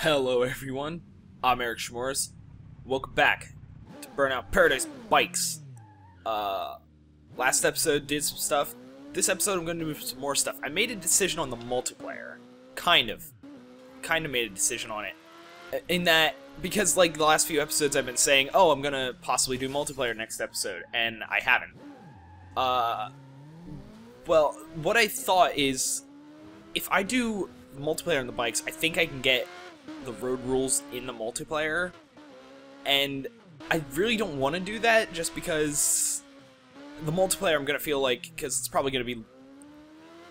Hello everyone, I'm Eric Schmores. Welcome back to Burnout Paradise Bikes. Last episode did some stuff. This episode I'm going to do some more stuff. I made a decision on the multiplayer. Kind of made a decision on it. In that, because like the last few episodes I've been saying, oh, I'm going to possibly do multiplayer next episode, and I haven't. Well, what I thought is, if I do multiplayer on the bikes, I think I can get the road rules in the multiplayer, and I really don't want to do that just because the multiplayer I'm gonna feel like, because it's probably gonna be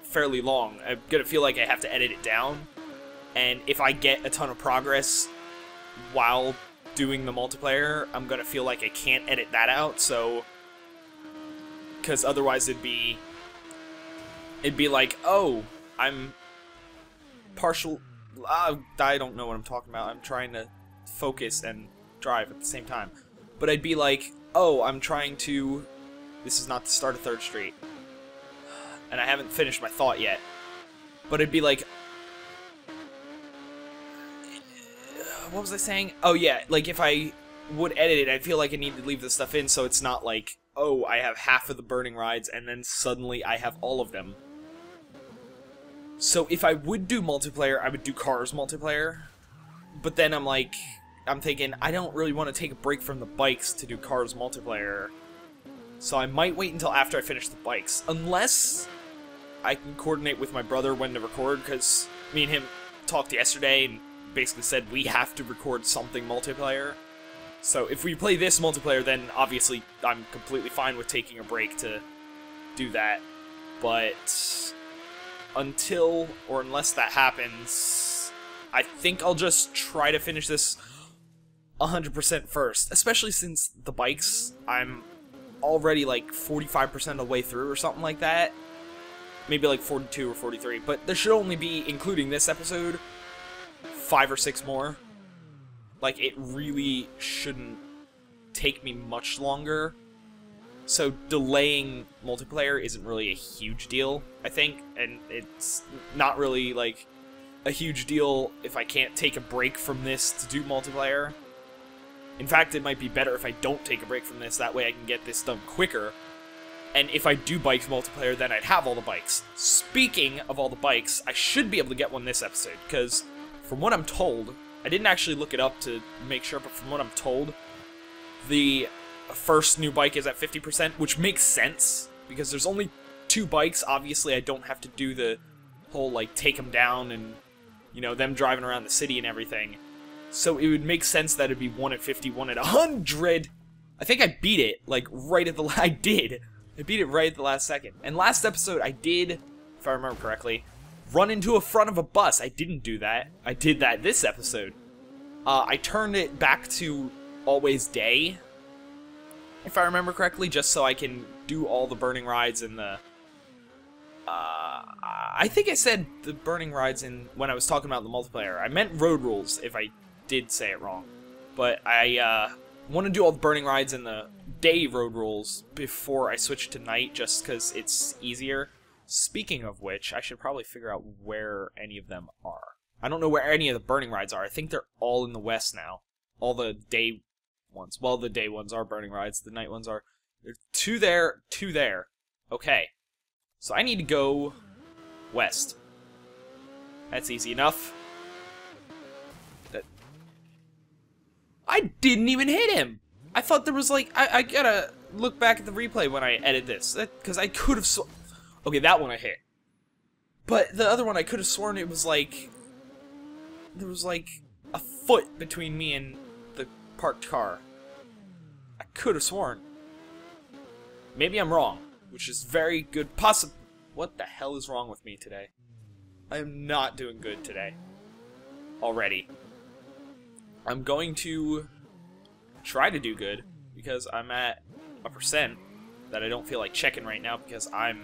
fairly long, I'm gonna feel like I have to edit it down, and if I get a ton of progress while doing the multiplayer, I'm gonna feel like I can't edit that out, so because otherwise it'd be like, oh, I'm partial. I don't know what I'm talking about. I'm trying to focus and drive at the same time. But I'd be like, oh, I'm trying to... This is not the start of 3rd Street. And I haven't finished my thought yet. But it'd be like... What was I saying? Oh yeah, like if I would edit it, I feel like I need to leave this stuff in so it's not like, oh, I have half of the burning rides and then suddenly I have all of them. So if I would do multiplayer, I would do Cars multiplayer. But then I'm thinking, I don't really want to take a break from the bikes to do Cars multiplayer. So I might wait until after I finish the bikes. Unless I can coordinate with my brother when to record, because me and him talked yesterday and basically said we have to record something multiplayer. So if we play this multiplayer, then obviously I'm completely fine with taking a break to do that. But until or unless that happens, I think I'll just try to finish this 100% first. Especially since the bikes, I'm already like 45% of the way through or something like that. Maybe like 42 or 43. But there should only be, including this episode, 5 or 6 more. Like, it really shouldn't take me much longer. So delaying multiplayer isn't really a huge deal, I think, and it's not really, like, a huge deal if I can't take a break from this to do multiplayer. In fact, it might be better if I don't take a break from this, that way I can get this done quicker. And if I do bikes multiplayer, then I'd have all the bikes. Speaking of all the bikes, I should be able to get one this episode, because from what I'm told, I didn't actually look it up to make sure, but from what I'm told, the first new bike is at 50%, which makes sense, because there's only 2 bikes. Obviously, I don't have to do the whole, like, take them down and, you know, them driving around the city and everything. So it would make sense that it'd be 1 at 50, 1 at 100! I think I beat it, like, right at the... I did! I beat it right at the last second. And last episode, I did, if I remember correctly, run into a front of a bus. I didn't do that. I did that this episode. I turned it back to always day, if I remember correctly, just so I can do all the burning rides in the... I think I said the burning rides in when I was talking about the multiplayer. I meant road rules, if I did say it wrong. But I want to do all the burning rides in the day road rules before I switch to night, just because it's easier. Speaking of which, I should probably figure out where any of them are. I don't know where any of the burning rides are. I think they're all in the west now. All the day ones. Well, the day ones are burning rides. The night ones are... There's 2 there, 2 there. Okay. So I need to go west. That's easy enough. I didn't even hit him! I thought there was like... I gotta look back at the replay when I edit this. Because I could have... Okay, that one I hit. But the other one I could have sworn it was like... There was like a foot between me and the parked car. I could have sworn. Maybe I'm wrong, which is very good What the hell is wrong with me today? I am not doing good today. Already. I'm going to try to do good, because I'm at a percent that I don't feel like checking right now, because I'm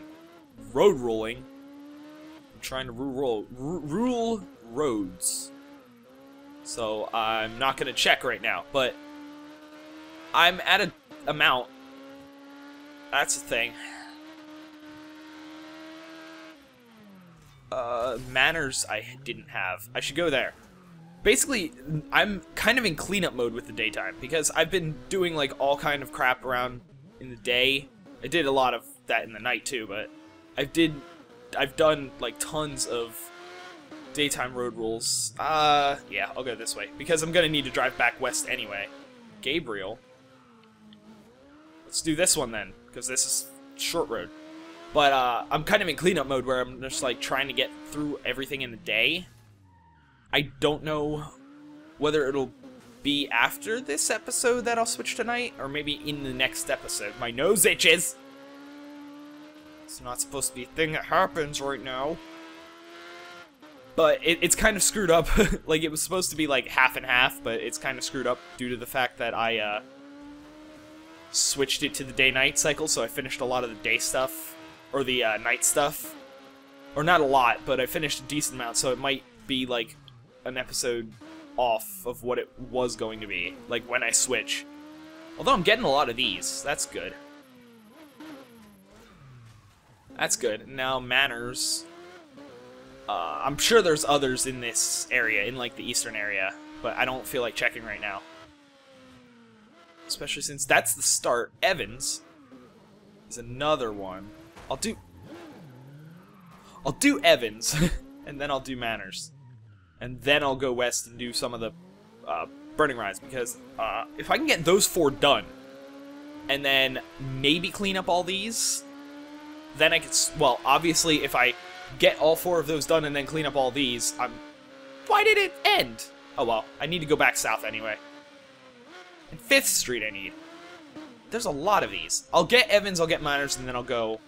road ruling. I'm trying to rule roads. So I'm not going to check right now, but I'm at an amount. That's the thing. Manners I didn't have. I should go there. basically, I'm kind of in cleanup mode with the daytime, because I've been doing, like, all kind of crap around in the day. I did a lot of that in the night, too, but I've done, like, tons of daytime road rules. Yeah, I'll go this way, because I'm gonna need to drive back west anyway. Gabriel. Let's do this one, then, because this is short road. But, I'm kind of in cleanup mode, where I'm just, like, trying to get through everything in the day. I don't know whether it'll be after this episode that I'll switch to night, or maybe in the next episode. My nose itches! It's not supposed to be a thing that happens right now. But it's kind of screwed up. Like, it was supposed to be, like, half and half, but it's kind of screwed up due to the fact that I, switched it to the day-night cycle, so I finished a lot of the day stuff, or the, night stuff. Or not a lot, but I finished a decent amount, so it might be, like, an episode off of what it was going to be, like when I switch. Although I'm getting a lot of these, that's good. That's good. Now manners. I'm sure there's others in this area, in like the eastern area, but I don't feel like checking right now. Especially since that's the start. Evans is another one. I'll do Evans, and then I'll do manners. And then I'll go west and do some of the burning rides, because if I can get those 4 done, and then maybe clean up all these, then I could, well, obviously, if I get all 4 of those done and then clean up all these, why did it end? Oh well, I need to go back south anyway. And 5th Street I need. There's a lot of these. I'll get Evans, I'll get Miners, and then I'll go...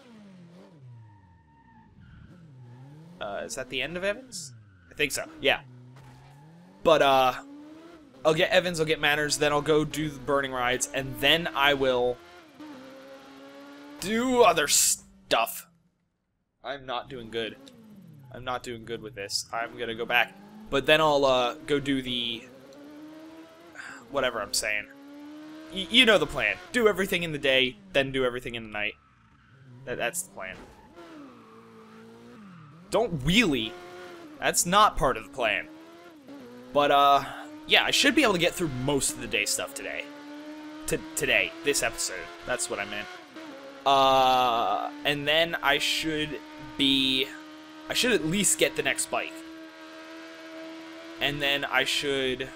is that the end of Evans? I think so, yeah. But, I'll get Evans, I'll get Manners, then I'll go do the burning rides, and then I will do other stuff. I'm not doing good. I'm not doing good with this. I'm gonna go back. But then I'll, go do the... whatever I'm saying. You know the plan. Do everything in the day, then do everything in the night. That's the plan. Don't wheelie. That's not part of the plan. But, yeah, I should be able to get through most of the day stuff today. Today. This episode. That's what I meant. And then I should at least get the next bike. And then I should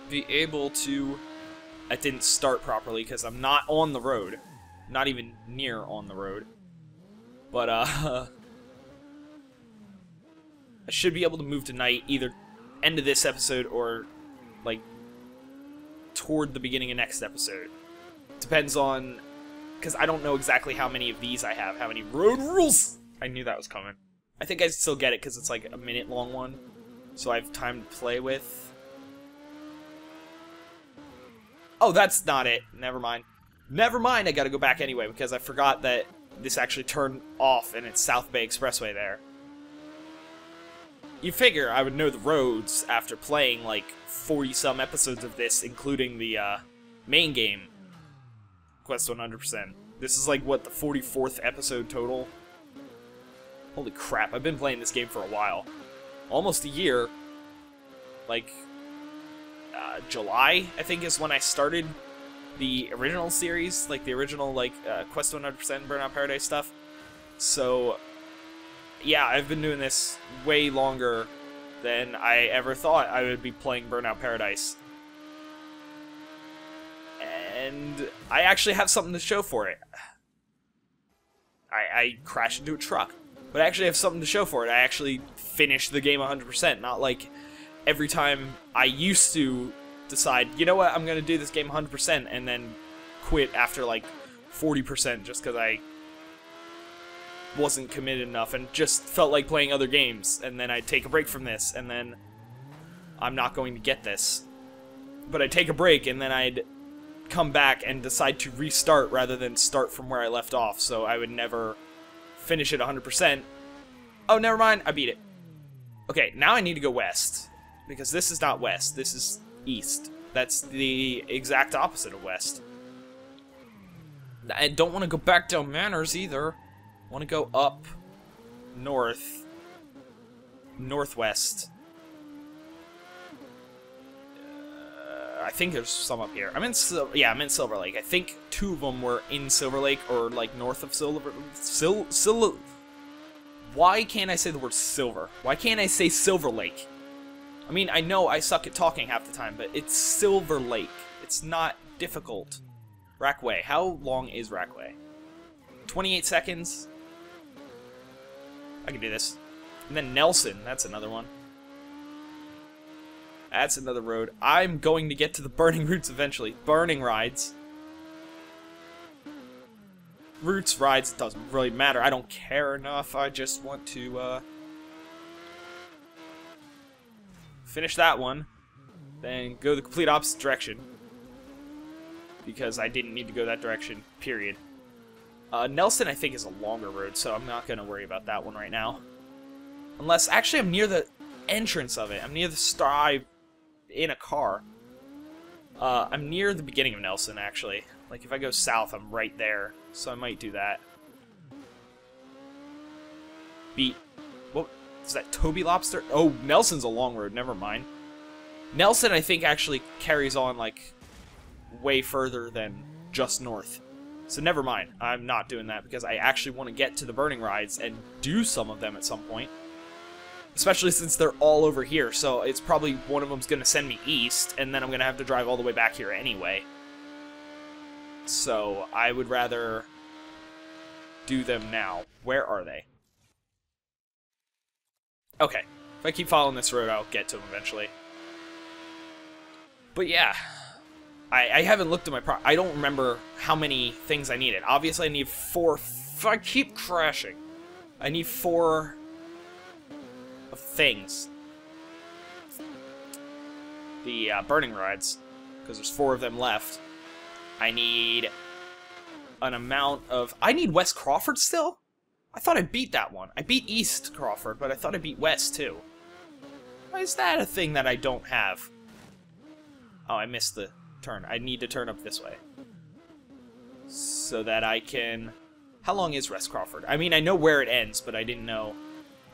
be able to... I didn't start properly because I'm not on the road. Not even near on the road. But, I should be able to move to night either end of this episode or, like, toward the beginning of next episode. Depends on... because I don't know exactly how many of these I have. How many road rules! I knew that was coming. I think I'd still get it because it's like a minute-long one. So I have time to play with. Oh, that's not it. Never mind. Never mind, I gotta go back anyway because I forgot that this actually turned off and it's South Bay Expressway there. You figure I would know the roads after playing like 40-some episodes of this, including the main game, Quest 100%. This is like, what, the 44th episode total? Holy crap, I've been playing this game for a while. Almost a year. Like, July, I think, is when I started the original series, like the original, like, Quest 100% Burnout Paradise stuff. So, yeah, I've been doing this way longer than I ever thought I would be playing Burnout Paradise. And I actually have something to show for it. I crashed into a truck, but I actually have something to show for it. I actually finished the game 100%, not like every time I used to decide, you know what, I'm going to do this game 100% and then quit after like 40% just because I wasn't committed enough and just felt like playing other games, and then I'd take a break from this, and then I'm not going to get this. But I'd take a break, and then I'd come back and decide to restart rather than start from where I left off, so I would never finish it 100%. Oh, never mind, I beat it. Okay, now I need to go west, because this is not west, this is east. That's the exact opposite of west. I don't want to go back down Manners either. I want to go up north northwest. I think there's some up here. I'm in Silver Lake. I think 2 of them were in Silver Lake or like north of Why can't I say the word silver? Why can't I say Silver Lake? I mean, I know I suck at talking half the time, but it's Silver Lake. It's not difficult. Rackway. How long is Rackway? 28 seconds. I can do this. And then Nelson. That's another one. That's another road. I'm going to get to the burning routes eventually. Burning rides. Routes, rides, doesn't really matter. I don't care enough. I just want to finish that one. Then go the complete opposite direction. Because I didn't need to go that direction, period. Nelson, I think, is a longer road, so I'm not going to worry about that one right now. Unless, actually, I'm near the entrance of it. I'm near the start in a car. I'm near the beginning of Nelson, actually. Like, if I go south, I'm right there. So I might do that. What? Is that Toby Lobster? Oh, Nelson's a long road. Never mind. Nelson, I think, actually carries on, like, way further than just north. So never mind. I'm not doing that because I actually want to get to the burning rides and do some of them at some point. Especially since they're all over here, so it's probably one of them's going to send me east, and then I'm going to have to drive all the way back here anyway. So I would rather do them now. Where are they? Okay. If I keep following this road, I'll get to them eventually. But yeah. I haven't looked at my I don't remember how many things I needed. Obviously, I need 4. If I keep crashing, I need 4 of things. The burning rides, because there's 4 of them left. I need an amount of... I need West Crawford still? I thought I beat that one. I beat East Crawford, but I thought I beat West too. Why is that a thing that I don't have? Oh, I missed the turn. I need to turn up this way. So that I can... How long is West Crawford? I mean, I know where it ends, but I didn't know...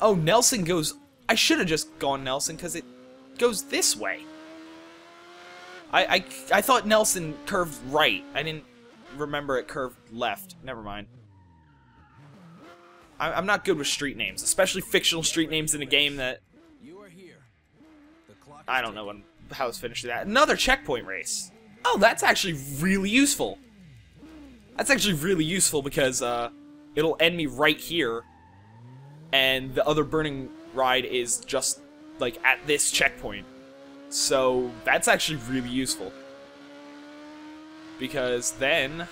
Oh, Nelson goes... I should have just gone Nelson, because it goes this way. I thought Nelson curved right. I didn't remember it curved left. Never mind. I'm not good with street names, especially fictional street names in a game that... I don't know how it's finished that. Another checkpoint race. Oh, that's actually really useful. That's actually really useful because it'll end me right here, and the other burning ride is just like at this checkpoint. So that's actually really useful because then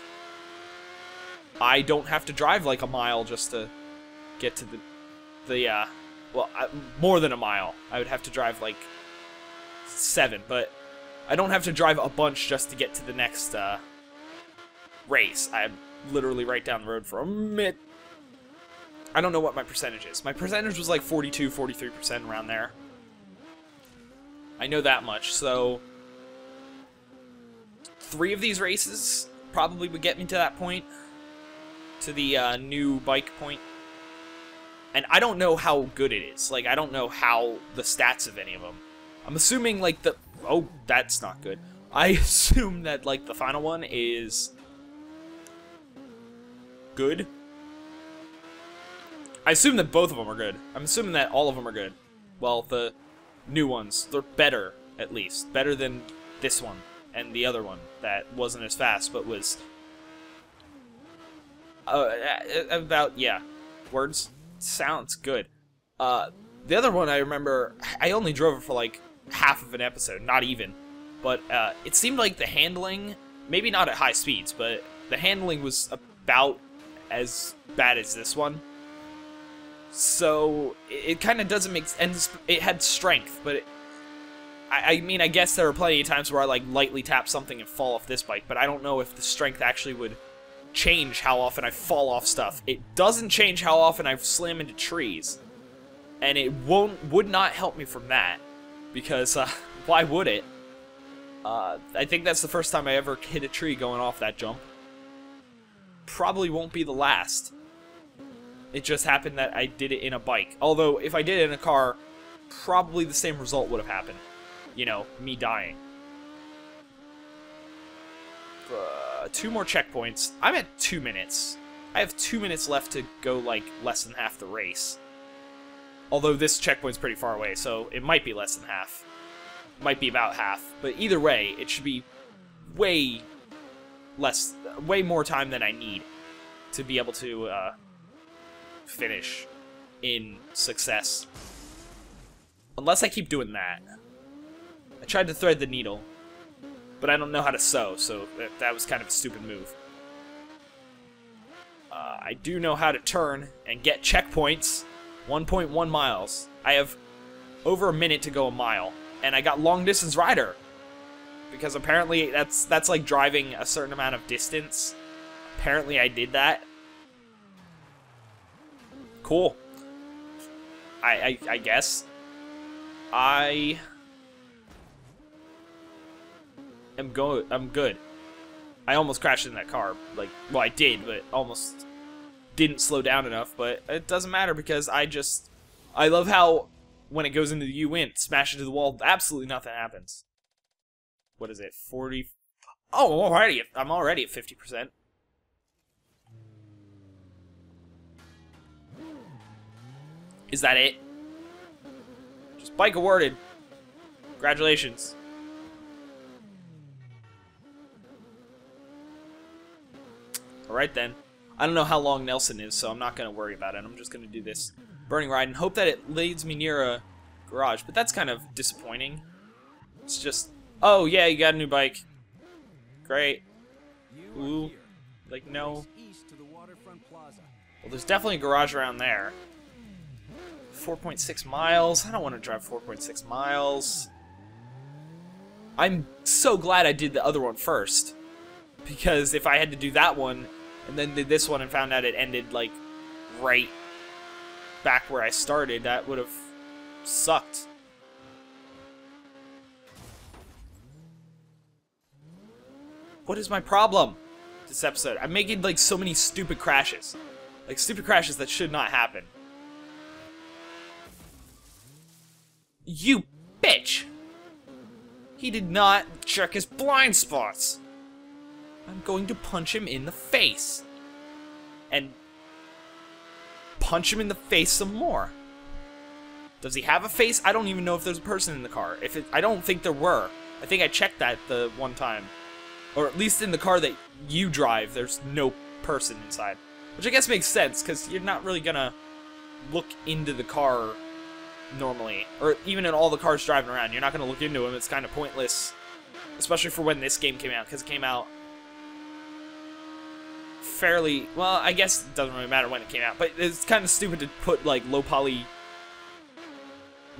I don't have to drive like a mile just to get to the more than a mile. I would have to drive like 7, but I don't have to drive a bunch just to get to the next race. I'm literally right down the road from it. I don't know what my percentage is. My percentage was like 42, 43% around there. I know that much, so 3 of these races probably would get me to that point, to the new bike point. And I don't know how good it is. Like, I don't know how the stats of any of them. I'm assuming, like, the... Oh, that's not good. I assume that, like, the final one is good. I assume that both of them are good. I'm assuming that all of them are good. Well, the new ones, they're better, at least. Better than this one and the other one that wasn't as fast, but was... about, yeah. Words? Sounds good. The other one I remember, I only drove it for, like, half of an episode, not even. But it seemed like the handling, maybe not at high speeds, but the handling was about as bad as this one. So it kind of doesn't make sense. And it had strength, but I mean, I guess there were plenty of times where I like lightly tap something and fall off this bike, but I don't know if the strength actually would change how often I fall off stuff. It doesn't change how often I slam into trees, and it would not help me from that, because why would it? I think that's the first time I ever hit a tree going off that jump. Probably won't be the last. It just happened that I did it in a bike. Although, if I did it in a car, probably the same result would have happened. You know, me dying. 2 more checkpoints. I'm at 2 minutes. I have 2 minutes left to go, like, less than half the race. Although this checkpoint's pretty far away, so it might be less than half. Might be about half. But either way, it should be way more time than I need to be able to finish in success. Unless I keep doing that. I tried to thread the needle, but I don't know how to sew, so that was kind of a stupid move. I do know how to turn and get checkpoints. 1.1 miles. I have over a minute to go a mile, and I got long distance rider. Because apparently that's like driving a certain amount of distance. Apparently I did that. Cool. I guess. I'm good. I almost crashed in that car. Like, well, I did, but almost didn't slow down enough. But it doesn't matter because I love how when it goes into the U-Wint, smash into the wall, absolutely nothing happens. What is it? 40? Oh, I'm already at 50%. Is that it? Just bike awarded. Congratulations. Alright then. I don't know how long Nelson is, so I'm not going to worry about it. I'm just going to do this burning ride and hope that it leads me near a garage. But that's kind of disappointing. It's just, oh yeah, you got a new bike. Great. Ooh. Like, no. Well, there's definitely a garage around there. 4.6 miles. I don't want to drive 4.6 miles. I'm so glad I did the other one first. Because if I had to do that one, and then did this one and found out it ended, like, right back where I started, that would have sucked. What is my problem this episode? I'm making, like, so many stupid crashes. Like, stupid crashes that should not happen. You bitch! He did not check his blind spots. I'm going to punch him in the face. And punch him in the face some more. Does he have a face? I don't even know if there's a person in the car. I don't think there were. I think I checked that the one time. Or at least in the car that you drive, there's no person inside. Which I guess makes sense, because you're not really gonna look into the car normally. Or even in all the cars driving around, you're not gonna look into them. It's kind of pointless. Especially for when this game came out, because it came out fairly, well, I guess it doesn't really matter when it came out, but it's kind of stupid to put, like, low-poly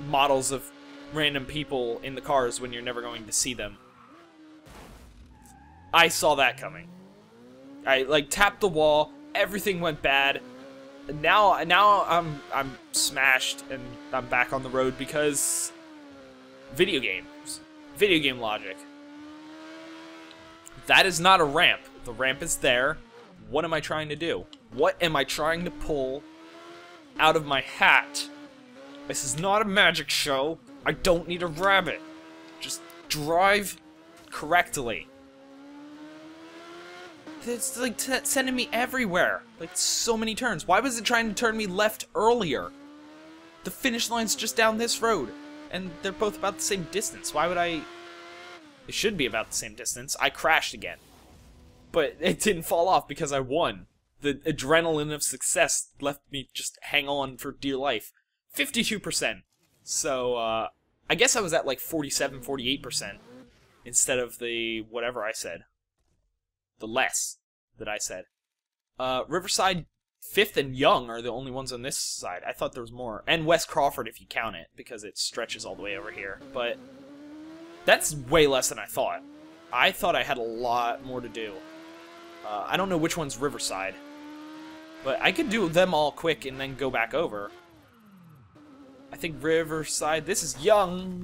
models of random people in the cars when you're never going to see them. I saw that coming. I, like, tapped the wall, everything went bad, and now I'm smashed, and I'm back on the road because video games. Video game logic. That is not a ramp. The ramp is there. What am I trying to do? What am I trying to pull out of my hat? This is not a magic show. I don't need a rabbit. Just drive correctly. It's like sending me everywhere. Like, so many turns. Why was it trying to turn me left earlier? The finish line's just down this road. And they're both about the same distance. Why would I... It should be about the same distance. I crashed again. But it didn't fall off because I won. The adrenaline of success left me just hang on for dear life. 52%. So, I guess I was at like 47, 48% instead of the whatever I said. The less that I said. Riverside, 5th, and Young are the only ones on this side. I thought there was more. And West Crawford if you count it, because it stretches all the way over here. But that's way less than I thought. I thought I had a lot more to do. I don't know which one's Riverside. But I could do them all quick and then go back over. I think Riverside... This is Young.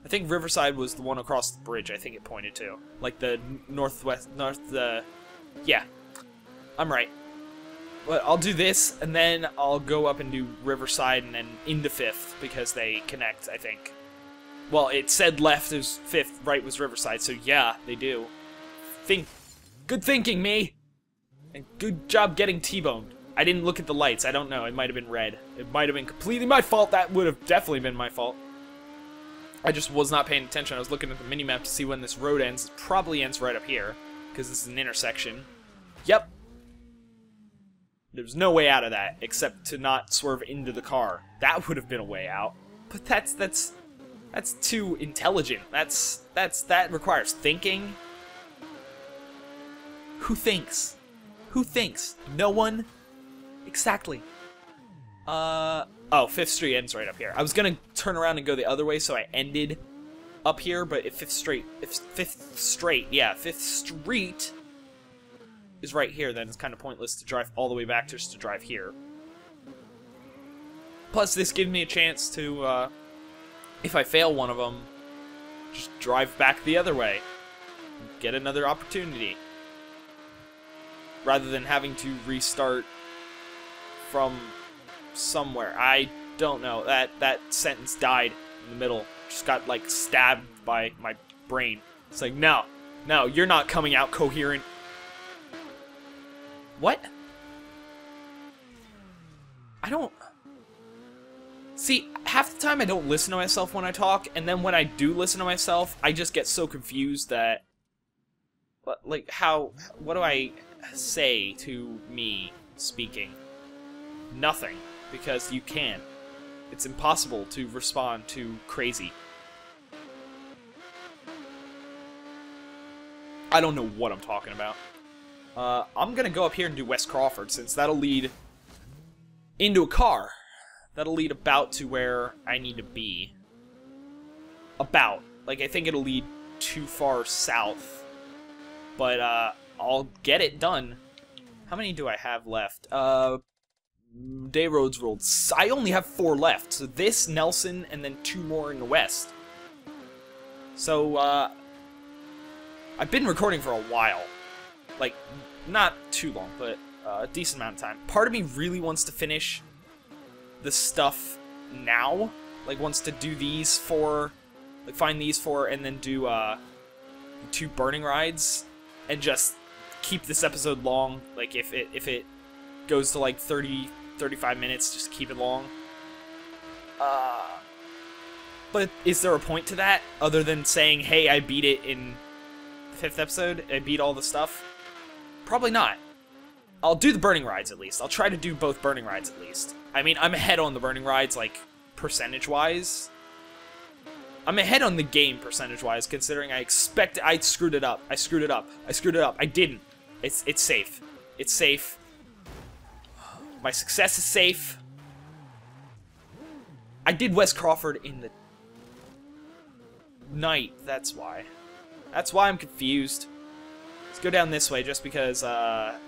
I think Riverside was the one across the bridge, I think it pointed to. Like the northwest... Yeah. I'm right. But I'll do this, and then I'll go up and do Riverside and then into 5th, because they connect, I think. Well, it said left is 5th, right was Riverside, so yeah, they do. Good thinking, me! And good job getting T-boned. I didn't look at the lights, I don't know, it might have been red. It might have been completely my fault, that would have definitely been my fault. I just was not paying attention, I was looking at the minimap to see when this road ends. It probably ends right up here, because this is an intersection. Yep. There's no way out of that, except to not swerve into the car. That would have been a way out. But that's too intelligent. That requires thinking. Who thinks? Who thinks? No one? Exactly. Oh, 5th Street ends right up here. I was gonna turn around and go the other way, so I ended up here, but if 5th Street is right here, then it's kind of pointless to drive all the way back just to drive here. Plus, this gives me a chance to, if I fail one of them, just drive back the other way. Get another opportunity. Rather than having to restart from somewhere. I don't know. That sentence died in the middle. Just got, like, stabbed by my brain. It's like, no, you're not coming out coherent. What? I don't... See, half the time I don't listen to myself when I talk, and then when I do listen to myself, I just get so confused that... Like, what do I say to me speaking? Nothing, because you can't. It's impossible to respond to crazy. I don't know what I'm talking about. I'm gonna go up here and do West Crawford, since that'll lead into a car. That'll lead about to where I need to be. About. Like, I think it'll lead too far south. But, I'll get it done. How many do I have left? Day roads rolled. I only have 4 left. So this, Nelson, and then 2 more in the west. So, I've been recording for a while. Like, not too long, but a decent amount of time. Part of me really wants to finish the stuff now. Like, wants to do these 4, like, find these 4, and then do, 2 burning rides, and just keep this episode long. Like, if it goes to, like, 30, 35 minutes, just keep it long. But is there a point to that, other than saying, hey, I beat it in the 5th episode? I beat all the stuff? Probably not. I'll do the burning rides, at least. I'll try to do both burning rides, at least. I mean, I'm ahead on the burning rides, like, percentage-wise. I'm ahead on the game, percentage-wise, considering I screwed it up. I screwed it up. I didn't. It's safe. It's safe. My success is safe. I did West Crawford in the night, that's why. That's why I'm confused. Let's go down this way, just because,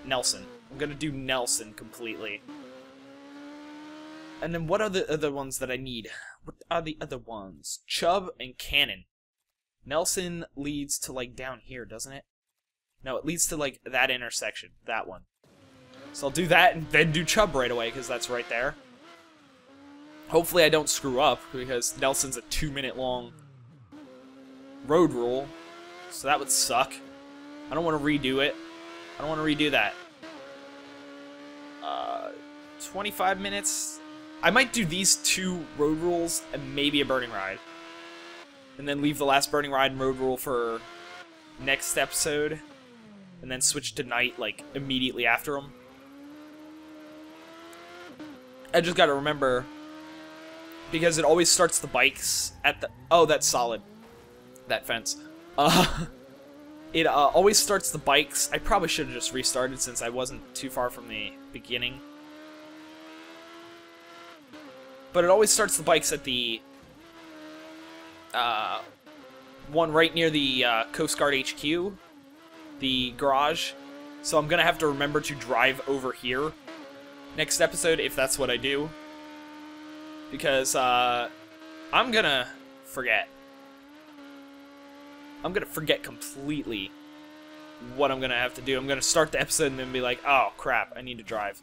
Nelson. I'm gonna do Nelson completely. And then what are the other ones that I need? What are the other ones? Chubb and Cannon. Nelson leads to, like, down here, doesn't it? No, it leads to, like, that intersection. That one. So I'll do that and then do Chubb right away, because that's right there. Hopefully I don't screw up, because Nelson's a 2-minute long road rule. So that would suck. I don't want to redo it. I don't want to redo that. 25 minutes. I might do these 2 road rules and maybe a burning ride. And then leave the last burning ride and road rule for next episode. And then switch to night, like, immediately after them. I just gotta remember, because it always starts the bikes at the... Oh, that's solid. That fence. It always starts the bikes. I probably should have just restarted since I wasn't too far from the beginning. But it always starts the bikes at the one right near the Coast Guard HQ, the garage. So I'm gonna have to remember to drive over here next episode if that's what I do, because I'm gonna forget. I'm gonna forget completely what I'm gonna have to do. I'm gonna start the episode and then be like, oh crap, I need to drive.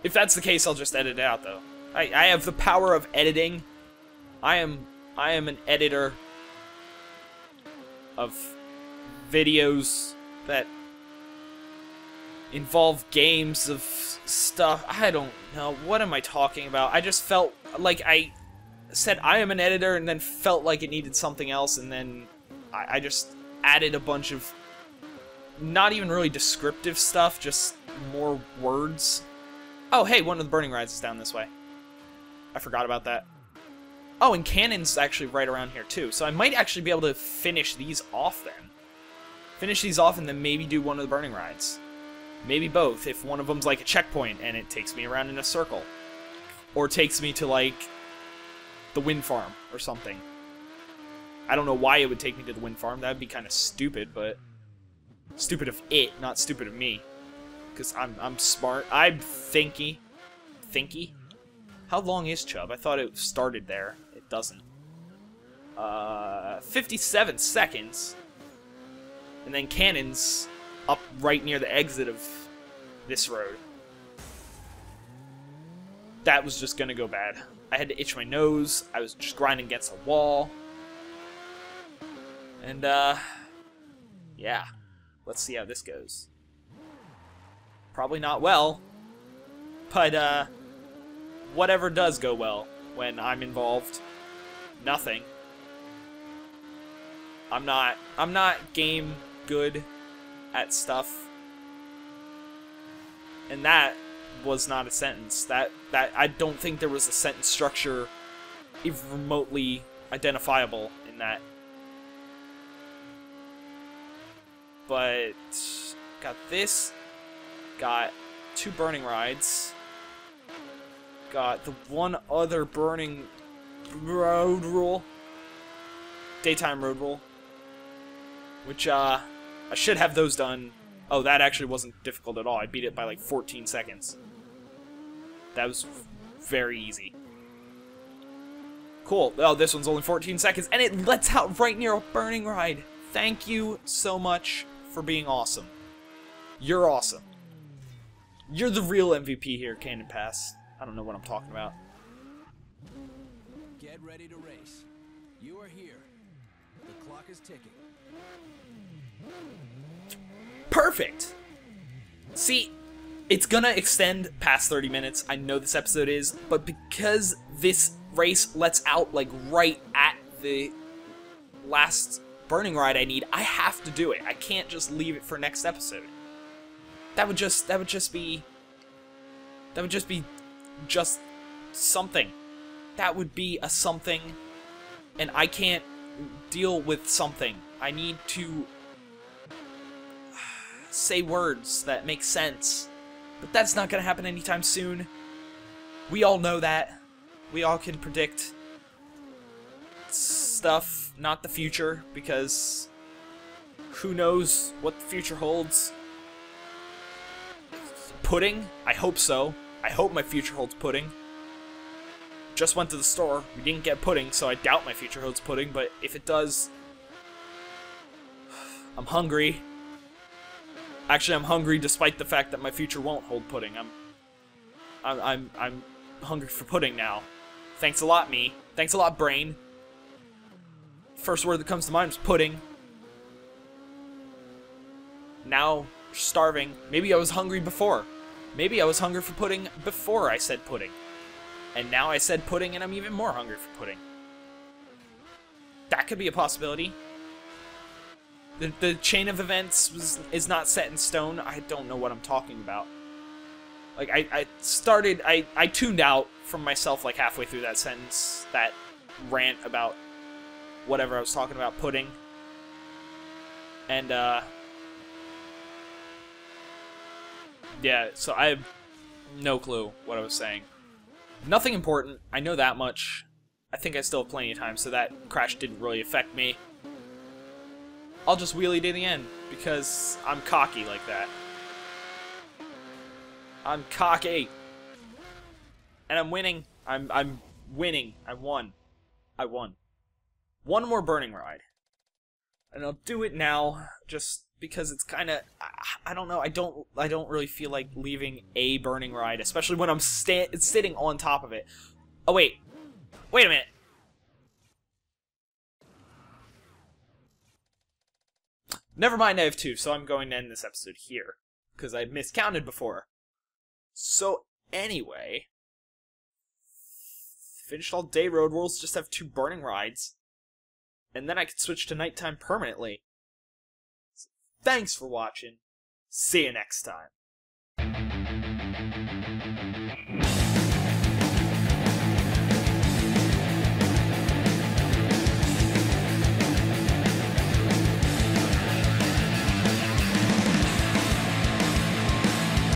If that's the case, I'll just edit it out, though. I have the power of editing. I am an editor of videos that involve games of stuff. I don't know. What am I talking about? I just felt like I said I am an editor and then felt like it needed something else, and then I just added a bunch of not even really descriptive stuff, just more words. Oh, hey, one of the burning rides is down this way. I forgot about that. Oh, and Cannon's actually right around here, too. So I might actually be able to finish these off, then. Finish these off and then maybe do one of the burning rides. Maybe both, if one of them's like a checkpoint and it takes me around in a circle. Or takes me to, like, the wind farm or something. I don't know why it would take me to the wind farm. That would be kind of stupid, but... Stupid of it, not stupid of me. Because I'm smart. I'm thinky. Thinky? How long is Chubb? I thought it started there. It doesn't. 57 seconds. And then Cannon's up right near the exit of this road. That was just gonna go bad. I had to itch my nose. I was just grinding against a wall. And, yeah. Let's see how this goes. Probably not well. But, whatever does go well when I'm involved. Nothing. I'm not game good at stuff. And that was not a sentence. That I don't think there was a sentence structure even remotely identifiable in that. But got this, got 2 burning rides, got the one other burning road rule, daytime road rule, which I should have those done. Oh, that actually wasn't difficult at all. I beat it by like 14 seconds. That was very easy. Cool. Oh, this one's only 14 seconds, and it lets out right near a burning ride. Thank you so much for being awesome. You're awesome. You're the real MVP here, Cannon Pass. I don't know what I'm talking about. Get ready to race. You are here. The clock is ticking. Perfect! See, it's gonna extend past 30 minutes. I know this episode is, but because this race lets out like right at the last burning ride I need, I have to do it. I can't just leave it for next episode. That would just be just something. That would be a something, and I can't deal with something. I need to say words that make sense. But that's not gonna happen anytime soon. We all know that. We all can predict stuff, not the future, because who knows what the future holds. Pudding? I hope so. I hope my future holds pudding. Just went to the store. We didn't get pudding, so I doubt my future holds pudding, but if it does, I'm hungry. Actually, I'm hungry despite the fact that my future won't hold pudding. I'm hungry for pudding now. Thanks a lot, me. Thanks a lot, brain. First word that comes to mind was pudding. Now, starving. Maybe I was hungry before. Maybe I was hungry for pudding before I said pudding. And now I said pudding and I'm even more hungry for pudding. That could be a possibility. The chain of events is not set in stone. I don't know what I'm talking about. Like, I tuned out from myself like halfway through that sentence, that rant about whatever I was talking about, pudding. And, yeah, so I have no clue what I was saying. Nothing important, I know that much. I think I still have plenty of time, so that crash didn't really affect me. I'll just wheelie to the end, because I'm cocky like that. I'm cocky. And I'm winning. I'm winning. I won. I won. One more burning ride. And I'll do it now, just because it's kind of, I don't know, I don't really feel like leaving a burning ride, especially when I'm sitting on top of it. Oh, wait a minute. Never mind, I have 2, so I'm going to end this episode here, because I miscounted before. So, anyway, finished all day road worlds, just have 2 burning rides, and then I can switch to nighttime permanently. So, thanks for watching. See you next time.